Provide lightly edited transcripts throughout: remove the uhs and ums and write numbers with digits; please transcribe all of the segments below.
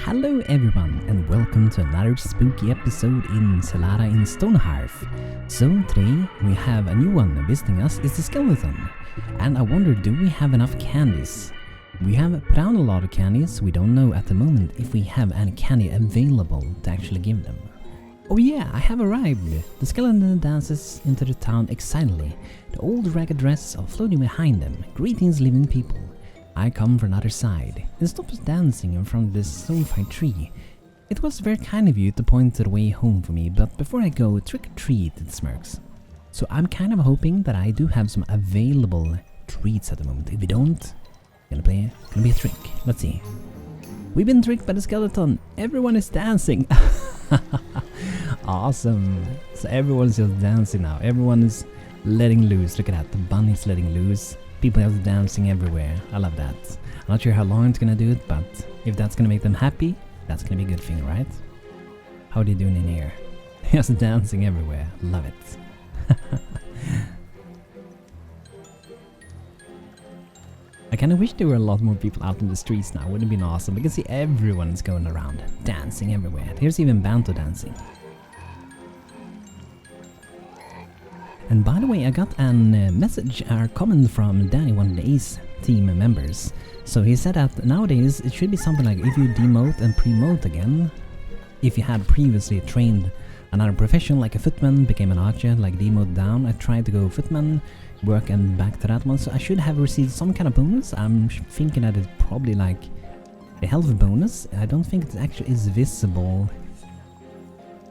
Hello everyone and welcome to another spooky episode in Telada in Stonehearth. So today we have a new one visiting us, it's the skeleton. And I wonder, do we have enough candies? We have put out a lot of candies, we don't know at the moment if we have any candy available to actually give them. Oh yeah, I have arrived! The skeleton dances into the town excitedly, the old ragged dress are floating behind them. Greetings living people. I come from another side, and stops dancing in front of this soulfire tree. It was very kind of you to point the way home for me, but before I go, trick or treat, it smirks. So I'm kind of hoping that I do have some available treats at the moment. If we don't, gonna be a trick. Let's see. We've been tricked by the skeleton. Everyone is dancing. Awesome. So everyone's just dancing now. Everyone is letting loose. Look at that. The bunny's letting loose. People are dancing everywhere. I love that. I'm not sure how long it's gonna do it, but if that's gonna make them happy, that's gonna be a good thing, right? How are they doing in here? Just dancing everywhere. Love it. I kinda wish there were a lot more people out in the streets now. Wouldn't it be awesome? We can see everyone's going around, dancing everywhere. Here's even BANTO dancing. And by the way, I got a message or comment from Danny, one of the ACE team members. So he said that nowadays it should be something like if you demote and promote again, if you had previously trained another profession like a footman, became an archer, like demote down. I tried to go footman, work and back to that one, so I should have received some kind of bonus. I'm thinking that it's probably like a health bonus. I don't think it actually is visible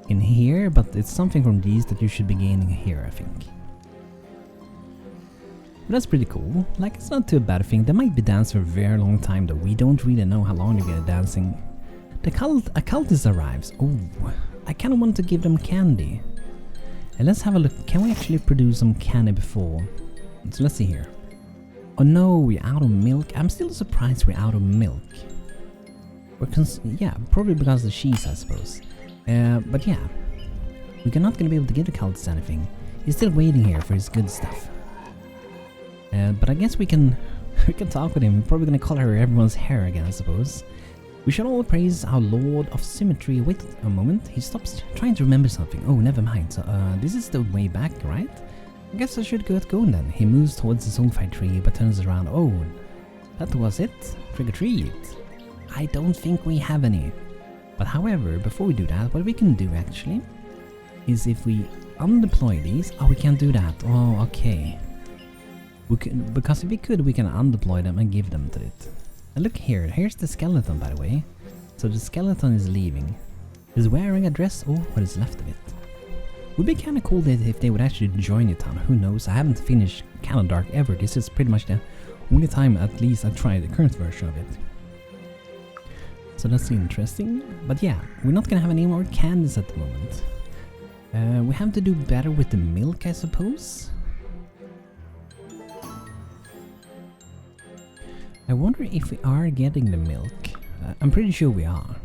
in here, but it's something from these that you should be gaining here, I think. But that's pretty cool. Like, it's not too bad a thing. They might be dancing for a very long time though. We don't really know how long they're gonna dancing. A cultist arrives. Oh, I kinda want to give them candy. And let's have a look. Can we actually produce some candy before? So let's see here. Oh no, we're out of milk. I'm still surprised we're out of milk. Yeah, probably because of the cheese, I suppose. But yeah, we're not gonna be able to give the cultist anything. He's still waiting here for his good stuff. But I guess we can talk with him. We're probably gonna color everyone's hair again, I suppose. We should all praise our Lord of Symmetry. Wait a moment, he stops trying to remember something. Oh, never mind. So, this is the way back, right? I guess I should get going then. He moves towards the soulfire tree, but turns around. Oh, that was it? Trick or treat. I don't think we have any. But however, before we do that, what we can do actually is if we undeploy these. Oh, we can't do that. Oh, okay. We can, because if we could, we can undeploy them and give them to it. And look here, here's the skeleton, by the way. So the skeleton is leaving. He's wearing a dress, or what is left of it. Would be kind of cool if they would actually join the town. Who knows? I haven't finished CandleDark ever. This is pretty much the only time, at least, I tried the current version of it. So that's interesting. But yeah, we're not gonna have any more candies at the moment. We have to do better with the milk, I suppose. I wonder if we are getting the milk. I'm pretty sure we are.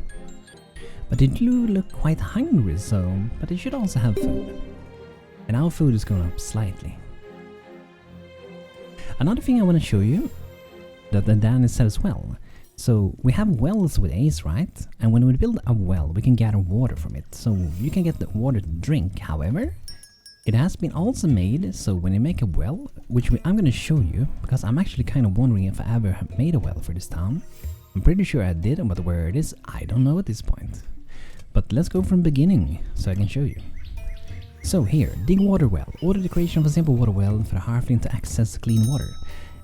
But they do look quite hungry, so... But they should also have food. And our food is going up slightly. Another thing I want to show you, that Dan said as well. So, we have wells with ACE, right? And when we build a well, we can gather water from it. So, you can get the water to drink. However, it has been also made, so when you make a well, which I'm going to show you, because I'm actually kind of wondering if I ever have made a well for this town. I'm pretty sure I did, but where it is, I don't know at this point. But let's go from the beginning, so I can show you. So here, dig water well. Order the creation of a simple water well for a Hearthling to access clean water.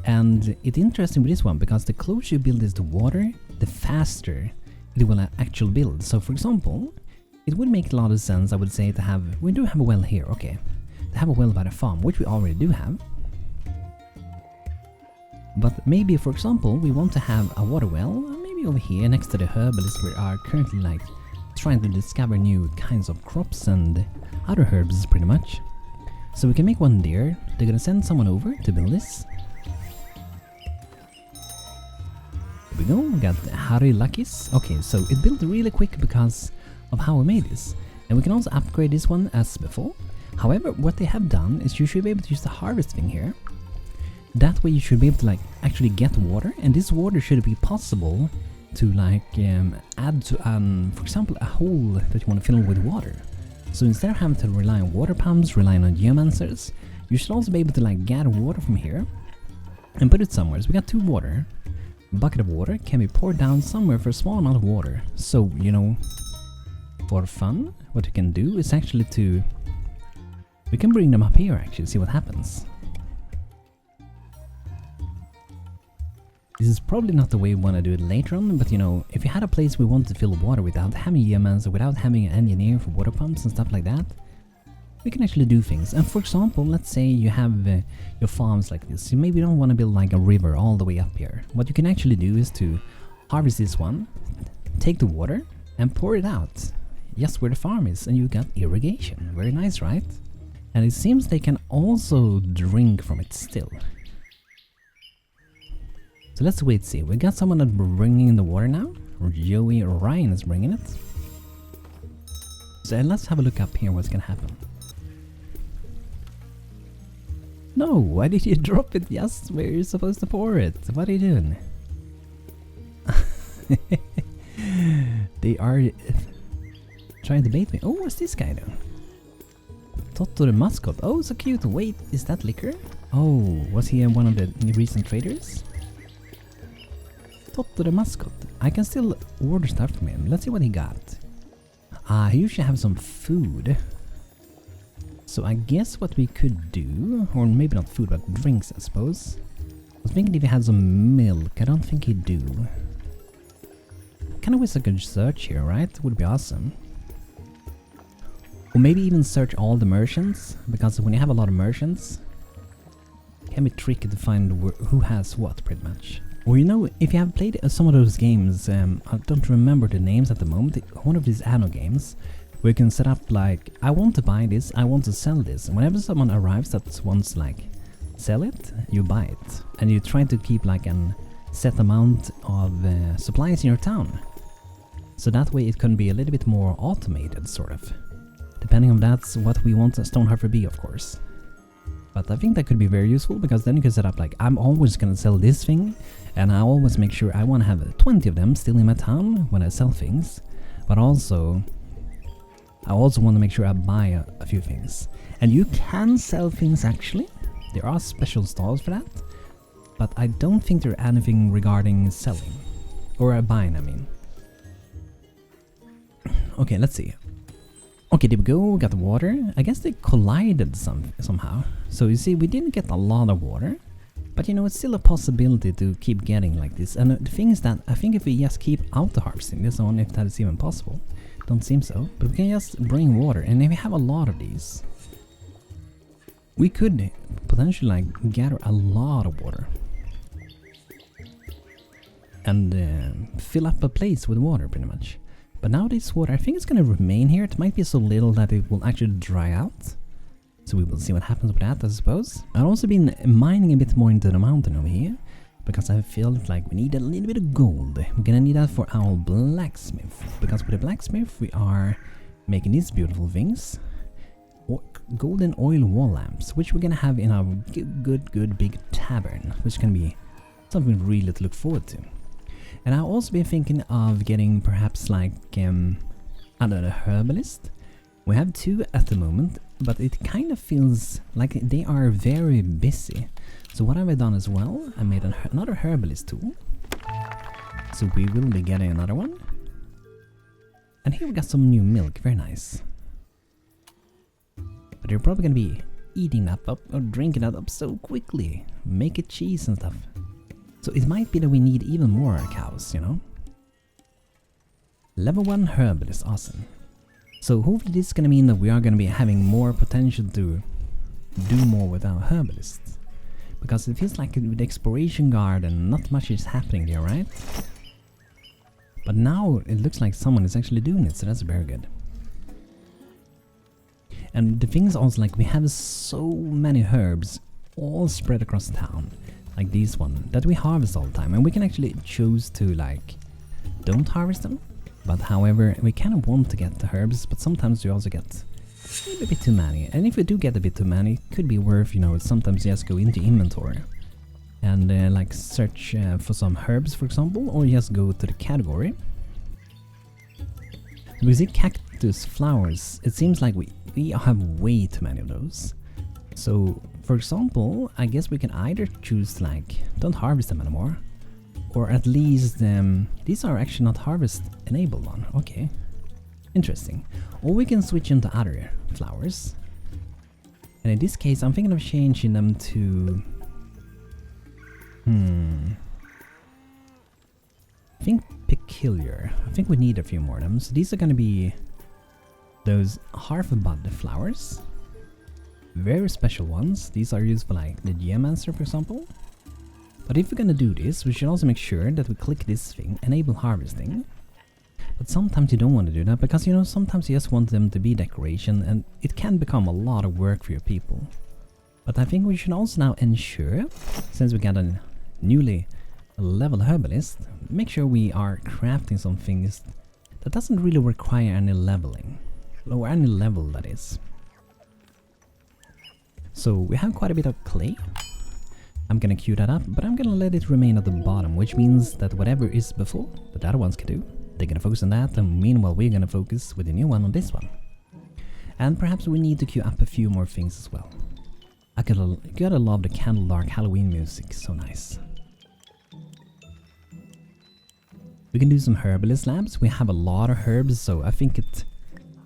And it's interesting with this one, because the closer you build this to water, the faster it will actually build. So for example, it would make a lot of sense, I would say, to have... We do have a well here, okay. To have a well by the farm, which we already do have. But maybe, for example, we want to have a water well, maybe over here next to the herbalist. We are currently like trying to discover new kinds of crops and other herbs, pretty much. So we can make one there. They're gonna send someone over to build this. Here we go, we got Harry Luckys. Okay, so it built really quick because of how we made this. And we can also upgrade this one as before. However, what they have done is you should be able to use the harvesting here. That way you should be able to like actually get water, and this water should be possible to like add to for example a hole that you want to fill with water. So instead of having to rely on water pumps, relying on geomancers, you should also be able to like gather water from here and put it somewhere. So we got 2 water. A bucket of water can be poured down somewhere for a small amount of water. So, you know, for fun, what we can do is actually we can bring them up here actually, see what happens. This is probably not the way we want to do it later on, but you know, if you had a place we want to fill water without having geomancer, without having an engineer for water pumps and stuff like that, we can actually do things. And for example, let's say you have your farms like this. You maybe don't want to build like a river all the way up here. What you can actually do is to harvest this one, take the water and pour it out just where the farm is, and you got irrigation. Very nice, right? And it seems they can also drink from it still. So let's wait, see. We got someone that's bringing the water now. Joey or Ryan is bringing it. So let's have a look up here what's gonna happen. No, why did you drop it just where you're supposed to pour it? What are you doing? They are trying to bait me. Oh, what's this guy doing? Toto the mascot. Oh, so cute. Wait, is that liquor? Oh, was he one of the recent traders? Toto the mascot. I can still order stuff from him. Let's see what he got. He usually have some food. So I guess what we could do, or maybe not food, but drinks, I suppose. I was thinking if he had some milk. I don't think he do. Kinda wish I could search here, right? Would be awesome. Or maybe even search all the merchants, because when you have a lot of merchants, it can be tricky to find who has what, pretty much. Or you know, if you have played some of those games, I don't remember the names at the moment, one of these anno games, where you can set up like, I want to buy this, I want to sell this. And whenever someone arrives that wants like, sell it, you buy it. And you try to keep like an set amount of supplies in your town. So that way it can be a little bit more automated, sort of. Depending on that's what we want Stonehearth to be, of course. But I think that could be very useful, because then you can set up like, I'm always gonna sell this thing, and I always make sure I want to have 20 of them still in my town when I sell things. But also, I also want to make sure I buy a few things. And you can sell things actually. There are special stalls for that. But I don't think there's anything regarding selling. Or buying, I mean. Okay, let's see. Okay, there we go, we got the water. I guess they collided somehow. So you see, we didn't get a lot of water. But you know, it's still a possibility to keep getting like this. And the thing is that I think if we just keep auto-harvesting this one, if that is even possible. Don't seem so, but we can just bring water. And if we have a lot of these, we could potentially like gather a lot of water. And fill up a place with water, pretty much. But now this water, I think it's going to remain here. It might be so little that it will actually dry out. So we will see what happens with that, I suppose. I've also been mining a bit more into the mountain over here, because I feel like we need a little bit of gold. We're gonna need that for our blacksmith, because with the blacksmith we are making these beautiful things. Golden oil wall lamps, which we're gonna have in our good big tavern, which can be something really to look forward to. And I've also been thinking of getting perhaps like another herbalist. We have 2 at the moment, but it kind of feels like they are very busy. So what have I done as well? I made another herbalist tool. So we will be getting another one. And here we got some new milk, very nice. But you're probably gonna be eating that up or drinking that up so quickly. Make it cheese and stuff. So it might be that we need even more cows, you know? Level 1 herbalist, awesome. So hopefully this is gonna mean that we are gonna be having more potential to do more with our herbalists. Because it feels like with the exploration garden, not much is happening there, right? But now it looks like someone is actually doing it, so that's very good. And the thing is also like we have so many herbs all spread across town, like this one, that we harvest all the time. And we can actually choose to like, don't harvest them. But however, we kind of want to get the herbs, but sometimes we also get maybe a bit too many. And if we do get a bit too many, it could be worth, you know, sometimes just go into inventory and like search for some herbs, for example, or just go to the category. We see cactus flowers. It seems like we have way too many of those. So, for example, I guess we can either choose like don't harvest them anymore, or at least these are actually not harvest enabled one. Okay, interesting. Or we can switch into other flowers. And in this case, I'm thinking of changing them to I think peculiar. I think we need a few more of them. So these are going to be those half-bud flowers. Very special ones. These are used for like the geomancer, for example. But if we're going to do this, we should also make sure that we click this thing, enable harvesting. But sometimes you don't want to do that because, you know, sometimes you just want them to be decoration and it can become a lot of work for your people. But I think we should also now ensure, since we got a newly level herbalist, make sure we are crafting some things that doesn't really require any leveling, or any level that is. So we have quite a bit of clay. I'm gonna queue that up, but I'm gonna let it remain at the bottom, which means that whatever is before that the other ones can do, they're gonna focus on that, and meanwhile we're gonna focus with the new one on this one. And perhaps we need to queue up a few more things as well. I gotta love the CandleDark Halloween music, so nice. We can do some herbalist labs. We have a lot of herbs, so I think this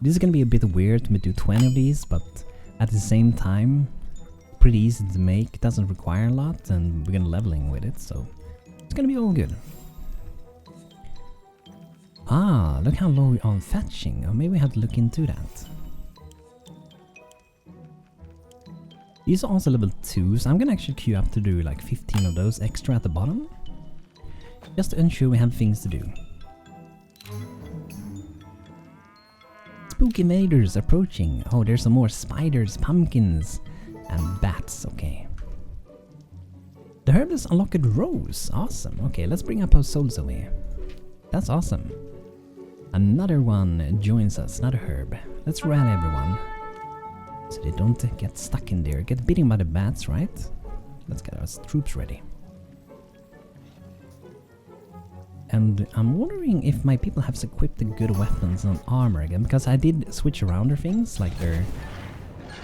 is gonna be a bit weird to do 20 of these, but at the same time, pretty easy to make, doesn't require a lot, and we're gonna leveling with it, so it's gonna be all good. Ah, look how low we're on fetching. Or maybe we have to look into that. These are also level 2, so I'm gonna actually queue up to do like 15 of those extra at the bottom. Just to ensure we have things to do. Spooky invaders approaching. Oh, there's some more spiders, pumpkins, and bats. Okay. The herbalist unlocked rose. Awesome. Okay, let's bring up our souls over here. That's awesome. Another one joins us, another herb. Let's rally everyone, so they don't get stuck in there. Get bitten by the bats, right? Let's get our troops ready. And I'm wondering if my people have equipped the good weapons and armor again, because I did switch around their things, like their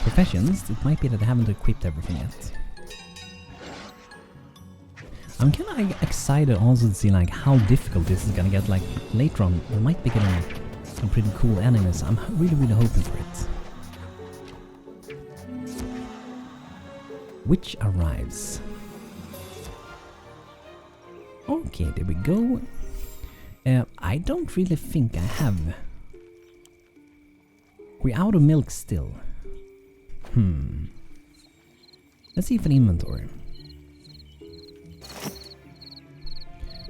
professions. It might be that they haven't equipped everything yet. I'm kind of excited also to see like how difficult this is gonna get. Like later on, we might be getting some pretty cool enemies. I'm really hoping for it. Witch arrives. Okay, there we go. I don't really think I have. We're out of milk still. Let's see if an inventory.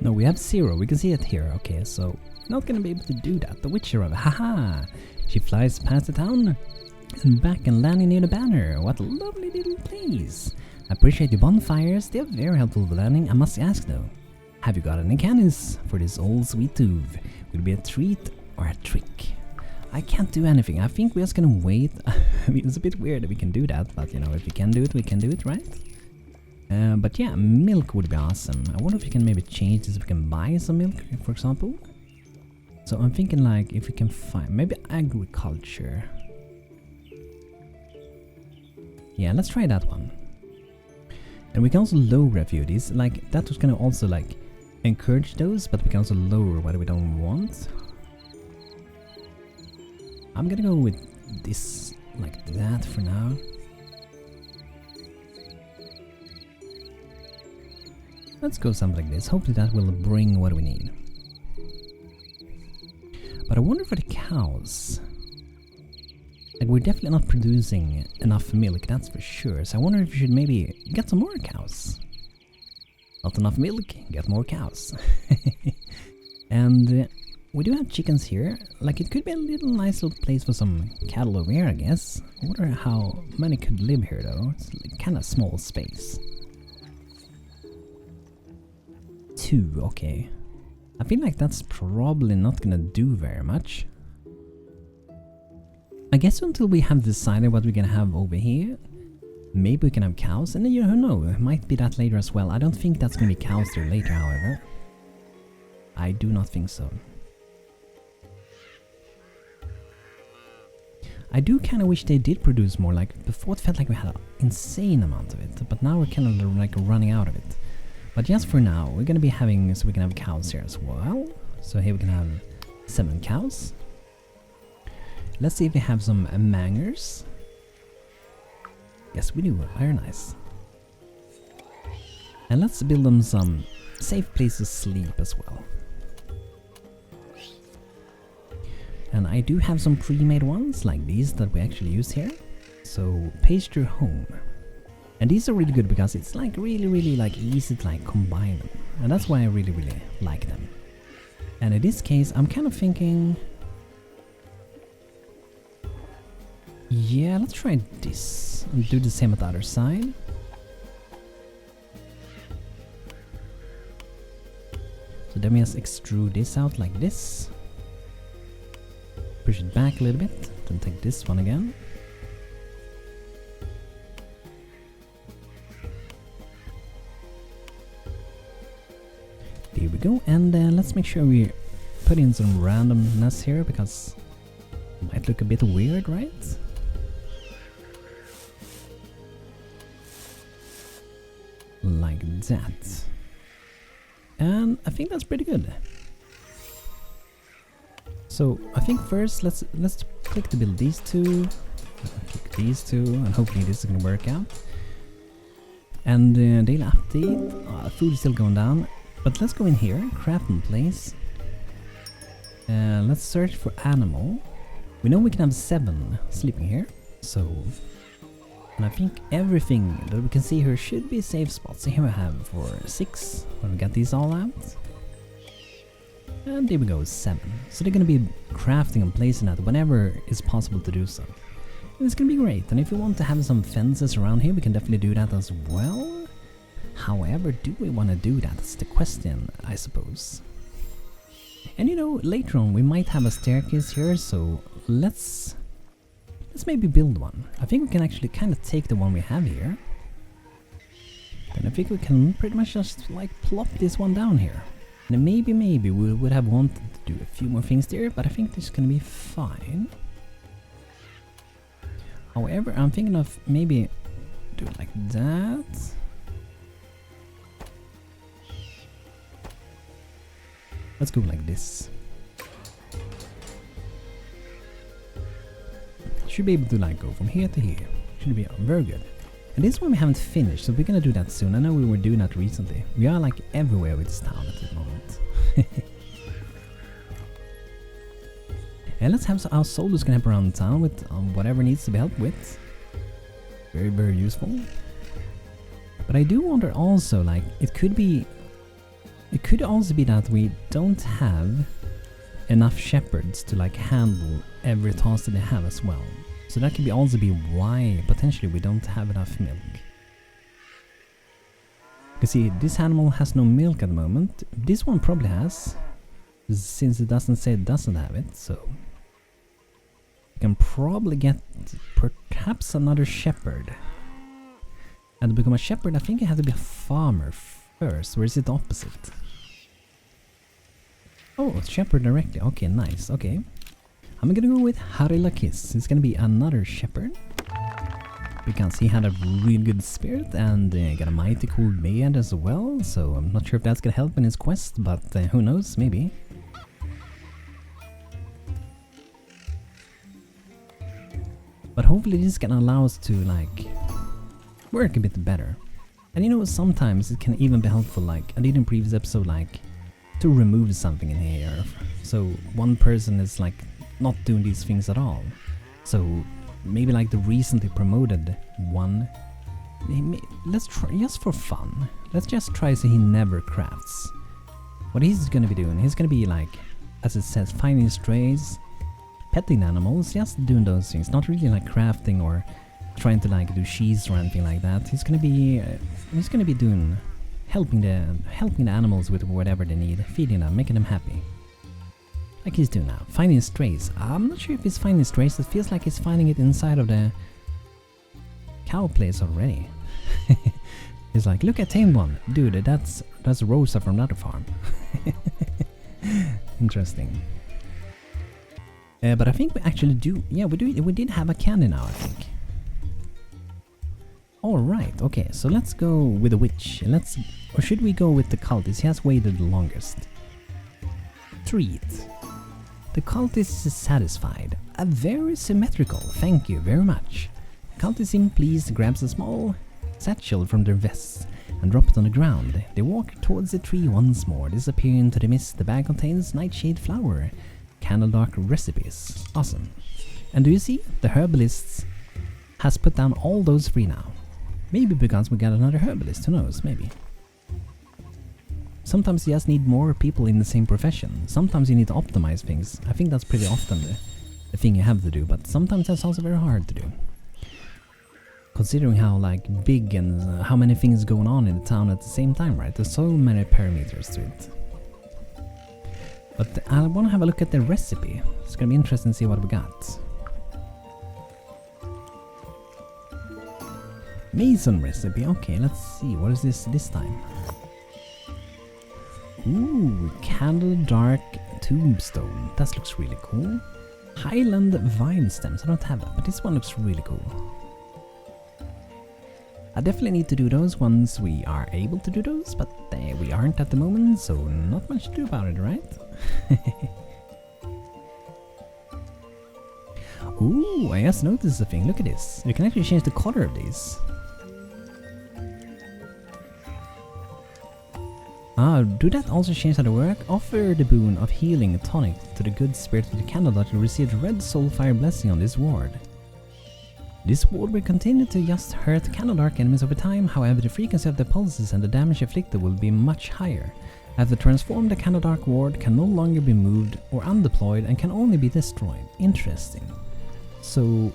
No, we have 0. We can see it here. Okay, so not gonna be able to do that. The witch arrived. Haha! She flies past the town and back and landing near the banner. What a lovely little place. I appreciate your bonfires. They are very helpful for landing. I must ask though, have you got any cannons for this old sweet tooth? Will it be a treat or a trick? I can't do anything. I think we're just gonna wait. I mean, it's a bit weird that we can do that, but you know, if we can do it, we can do it, right? But yeah, milk would be awesome. I wonder if we can maybe change this. We can buy some milk, for example. So I'm thinking like if we can find maybe agriculture. Yeah, let's try that one. And we can also lower a few of these. Like that was gonna also like encourage those, but we can also lower what we don't want. I'm gonna go with this like that for now. Let's go something like this. Hopefully that will bring what we need. But I wonder for the cows. Like we're definitely not producing enough milk, that's for sure. So I wonder if we should maybe get some more cows. Not enough milk, get more cows. And we do have chickens here. Like it could be a little nice little place for some cattle over here, I guess. I wonder how many could live here though. It's like kind of small space. 2, okay. I feel like that's probably not gonna do very much. I guess until we have decided what we're gonna have over here. Maybe we can have cows, and then you don't know, it might be that later as well. I don't think that's gonna be cows there later, however. I do not think so. I do kind of wish they did produce more. Like before, it felt like we had an insane amount of it, but now we're kind of like running out of it. But just for now, we're gonna be having, so we can have cows here as well. So here we can have 7 cows. Let's see if we have some mangers. Yes, we do. Very nice. And let's build them some safe places to sleep as well. And I do have some pre-made ones like these that we actually use here. So paste your home. And these are really good because it's like really like easy to like combine them. And that's why I really like them. And in this case, I'm kind of thinking, yeah, let's try this and do the same at the other side. So then we just extrude this out like this. Push it back a little bit, then take this one again. There we go, and let's make sure we put in some randomness here because it might look a bit weird, right? Like that. And I think that's pretty good. So I think first let's click to build these two, click these two, and hopefully this is gonna work out. And daily update, food is still going down, but let's go in here, craft and place. Let's search for animal. We know we can have 7 sleeping here, so, and I think everything that we can see here should be safe spots. So here we have for 6 when we get these all out. And there we go, 7. So they're gonna be crafting and placing that whenever it's possible to do so. And it's gonna be great. And if we want to have some fences around here, we can definitely do that as well. However, do we want to do that? That's the question, I suppose. And you know, later on we might have a staircase here, so let's maybe build one. I think we can actually kind of take the one we have here. And I think we can pretty much just like plop this one down here. And maybe we would have wanted to do a few more things there, but I think this is gonna be fine. However, I'm thinking of maybe do it like that. Let's go like this. Should be able to like go from here to here. Should be very good. And this one we haven't finished, so we're gonna do that soon. I know we were doing that recently. We are like everywhere with this town at the moment. And let's have our soldiers can help around town with whatever needs to be helped with. Very useful. But I do wonder also, like, it could also be that we don't have enough shepherds to like handle every task that they have as well. So that could also be why potentially we don't have enough milk. You see, this animal has no milk at the moment. This one probably has, since it doesn't say it doesn't have it, so we can probably get perhaps another shepherd. And to become a shepherd, I think you have to be a farmer first, or is it the opposite? Oh, it's shepherd directly. Okay, nice. Okay. I'm gonna go with Harilakis. It's gonna be another shepherd. Because he had a really good spirit and got a mighty cool beard as well. So I'm not sure if that's gonna help in his quest, but who knows, maybe. But hopefully this is gonna allow us to like work a bit better. And you know, sometimes it can even be helpful, like I did in previous episode, like to remove something in here. So one person is like not doing these things at all. So maybe like the recently promoted one, let's try just for fun. Let's just try so he never crafts. What he's gonna be doing, he's gonna be like, as it says, finding strays, petting animals, just doing those things. Not really like crafting or trying to like do cheese or anything like that. He's gonna be doing helping the animals with whatever they need, feeding them, making them happy. Like he's doing now. Finding strays. I'm not sure if he's finding strays. It feels like he's finding it inside of the cow place already. He's like, look, I tamed one. Dude, that's Rosa from another farm. Interesting. But I think we actually do. Yeah, we did have a candy now, I think. Alright, okay, so let's go with the witch. Or should we go with the cultist? He has waited the longest. Treat. The cultist is satisfied. A very symmetrical, thank you very much. The cultist seems pleased, grabs a small satchel from their vests and drop it on the ground. They walk towards the tree once more, disappear into the mist. The bag contains nightshade flower, CandleDark recipes. Awesome. And do you see? The herbalist has put down all those free now. Maybe because we got another herbalist, who knows, maybe. Sometimes you just need more people in the same profession. Sometimes you need to optimize things. I think that's pretty often the thing you have to do, but sometimes that's also very hard to do. Considering how like big and how many things going on in the town at the same time, right? There's so many parameters to it. But I want to have a look at the recipe. It's gonna be interesting to see what we got. Mason recipe. Okay, let's see. What is this time? Ooh, CandleDark Tombstone. That looks really cool. Highland Vine Stems. I don't have that, but this one looks really cool. I definitely need to do those once we are able to do those, but we aren't at the moment, so not much to do about it, right? Ooh, I just noticed a thing. Look at this. You can actually change the color of these. Do that also change how they work? Offer the boon of healing tonic to the good spirit of the CandleDark to receive the red soulfire blessing on this ward. This ward will continue to just hurt CandleDark enemies over time, however the frequency of the pulses and the damage inflicted will be much higher. After transformed, the CandleDark ward can no longer be moved or undeployed and can only be destroyed. Interesting. So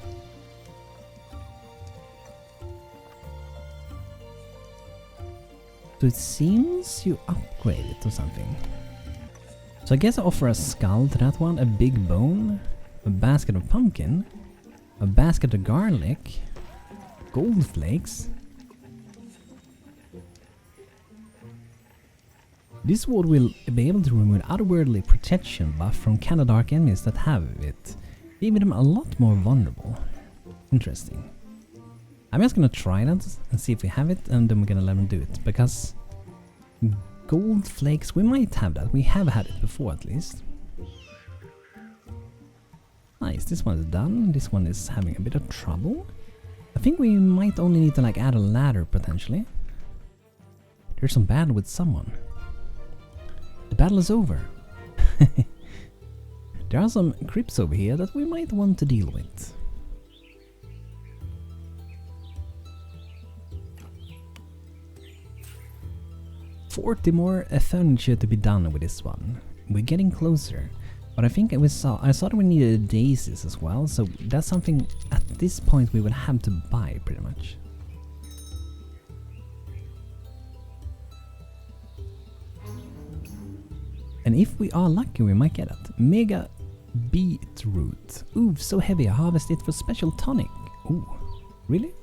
it seems you upgrade it or something. So I guess I offer a skull to that one, a big bone, a basket of pumpkin, a basket of garlic, gold flakes. This ward will be able to remove otherworldly protection buff from CandleDark enemies that have it, leaving them a lot more vulnerable. Interesting. I'm just gonna try that and see if we have it, and then we're gonna let them do it, because gold flakes, we might have that. We have had it before at least. Nice, this one is done. This one is having a bit of trouble. I think we might only need to like add a ladder potentially. There's some battle with someone. The battle is over. There are some crypts over here that we might want to deal with. $40 more furniture to be done with this one. We're getting closer. But I think I saw that we needed daisies as well, so that's something at this point we will have to buy pretty much. And if we are lucky, we might get it. Mega beetroot. Ooh, so heavy. I harvest it for special tonic. Ooh, really?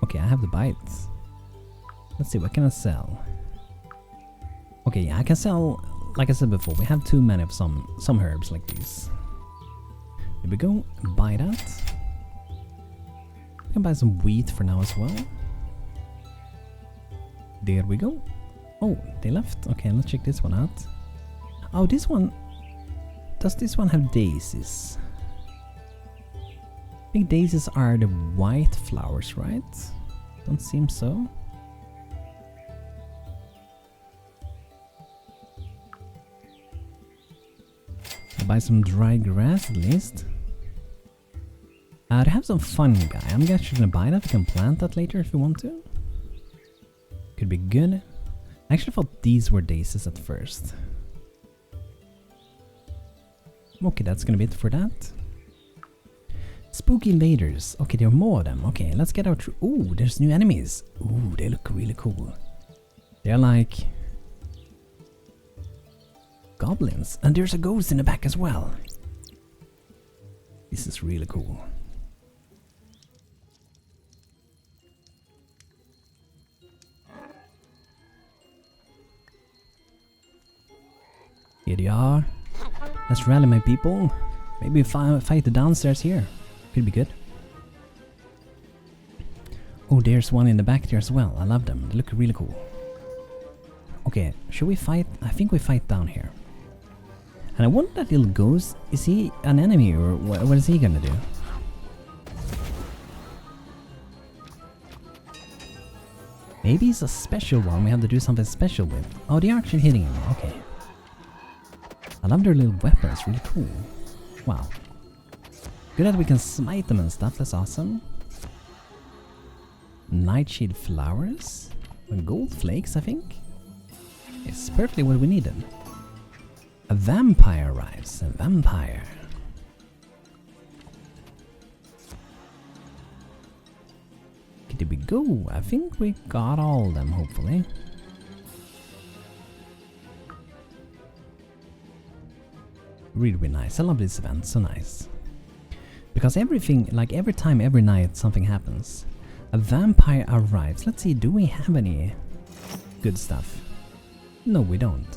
Okay, I have to buy it. Let's see, what can I sell? Okay, yeah, I can sell. Like I said before, we have too many of some herbs like these. Here we go, buy that. We can buy some wheat for now as well. There we go. Oh, they left. Okay, let's check this one out. Oh, this one... Does this one have daisies? I think daisies are the white flowers, right? Don't seem so. Buy some dry grass at least. They have some fungi. I'm actually gonna buy that. We can plant that later if we want to. Could be good. I actually thought these were daisies at first. Okay, that's gonna be it for that. Spooky invaders. Okay, there are more of them. Okay, let's get out. Ooh, there's new enemies. Ooh, they look really cool. They're like goblins, and there's a ghost in the back as well. This is really cool. Here they are. Let's rally my people. Maybe fight the downstairs here. Could be good. Oh, there's one in the back there as well. I love them. They look really cool. Okay, should we fight? I think we fight down here. And I wonder that little ghost. Is he an enemy or what is he gonna do? Maybe he's a special one. We have to do something special with. Oh, they're actually hitting him. Okay. I love their little weapons. Really cool. Wow. Good that we can smite them and stuff. That's awesome. Nightshade flowers. And gold flakes, I think. It's perfectly what we needed. A vampire arrives. A vampire. Did we go? I think we got all of them, hopefully. Really nice. I love this event. So nice. Because everything, like every time, every night, something happens. A vampire arrives. Let's see, do we have any good stuff? No, we don't.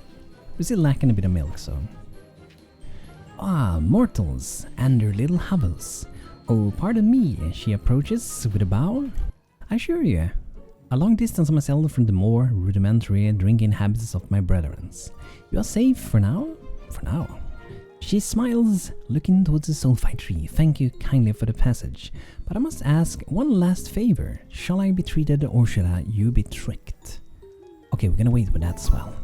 We're still lacking a bit of milk, so... Ah, mortals and their little hovels. Oh, pardon me, she approaches with a bow. I assure you, a long distance myself from the more rudimentary drinking habits of my brethren. You are safe for now? For now. She smiles, looking towards the soulfire tree. Thank you kindly for the passage. But I must ask one last favor. Shall I be treated or shall you be tricked? Okay, we're gonna wait with that as well.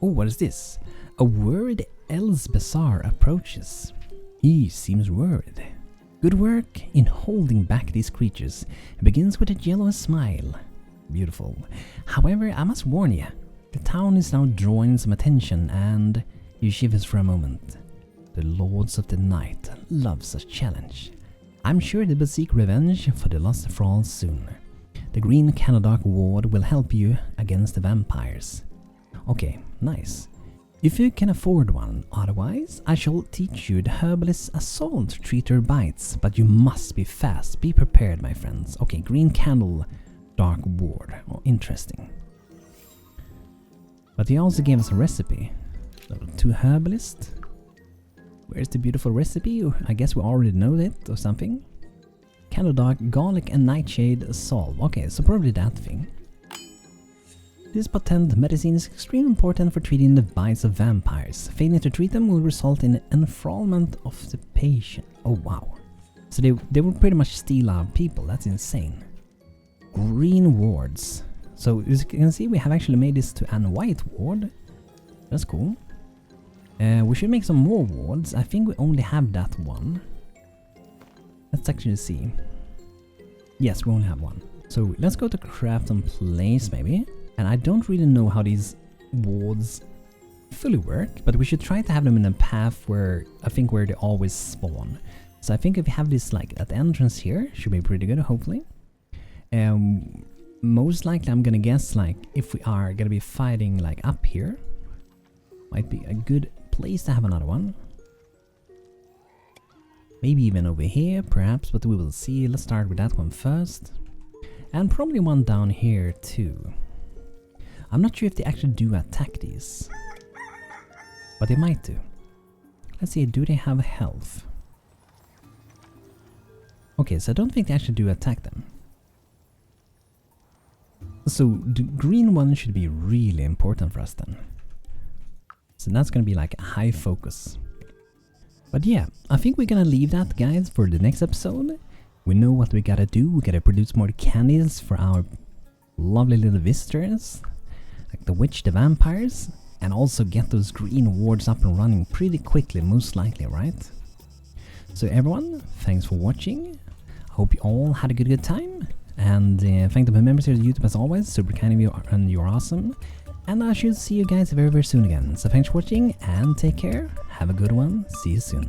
Oh, what is this? A word Elsbazar approaches. He seems worried. Good work in holding back these creatures. It begins with a yellow smile. Beautiful. However, I must warn you. The town is now drawing some attention and... He shivers for a moment. The Lords of the Night love such challenge. I'm sure they will seek revenge for the lost thralls soon. The green CandleDark ward will help you against the vampires. Okay, nice. If you can afford one, otherwise I shall teach you the herbalist assault to treat your bites, but you must be fast. Be prepared, my friends. Okay, green CandleDark ward. Oh, interesting. But he also gave us a recipe. Level 2 herbalist. Where's the beautiful recipe? I guess we already know it or something. CandleDark, garlic and nightshade salve. Okay, so probably that thing. This potent medicine is extremely important for treating the bites of vampires. Failing to treat them will result in enthrallment of the patient. Oh wow. So they will pretty much steal our people. That's insane. Green wards. So as you can see, we have actually made this to an white ward. That's cool. We should make some more wards. I think we only have that one. Let's actually see. Yes, we only have one. So let's go to craft and place maybe. And I don't really know how these wards fully work, but we should try to have them in a path where I think where they always spawn. So I think if we have this like at the entrance here, should be pretty good, hopefully. Most likely I'm gonna guess like if we are gonna be fighting like up here, might be a good place to have another one. Maybe even over here, perhaps, but we will see. Let's start with that one first. And probably one down here too. I'm not sure if they actually do attack these. But they might do. Let's see, do they have health? Okay, so I don't think they actually do attack them. So the green one should be really important for us then. So that's gonna be like a high focus. But yeah, I think we're gonna leave that, guys, for the next episode. We know what we gotta do. We gotta produce more candies for our lovely little visitors. Like the witch, the vampires. And also get those green wards up and running pretty quickly, most likely, right? So everyone, thanks for watching. I hope you all had a good time. And thank the members here at YouTube as always. Super kind of you and you're awesome. And I should see you guys very soon again. So thanks for watching and take care. Have a good one. See you soon.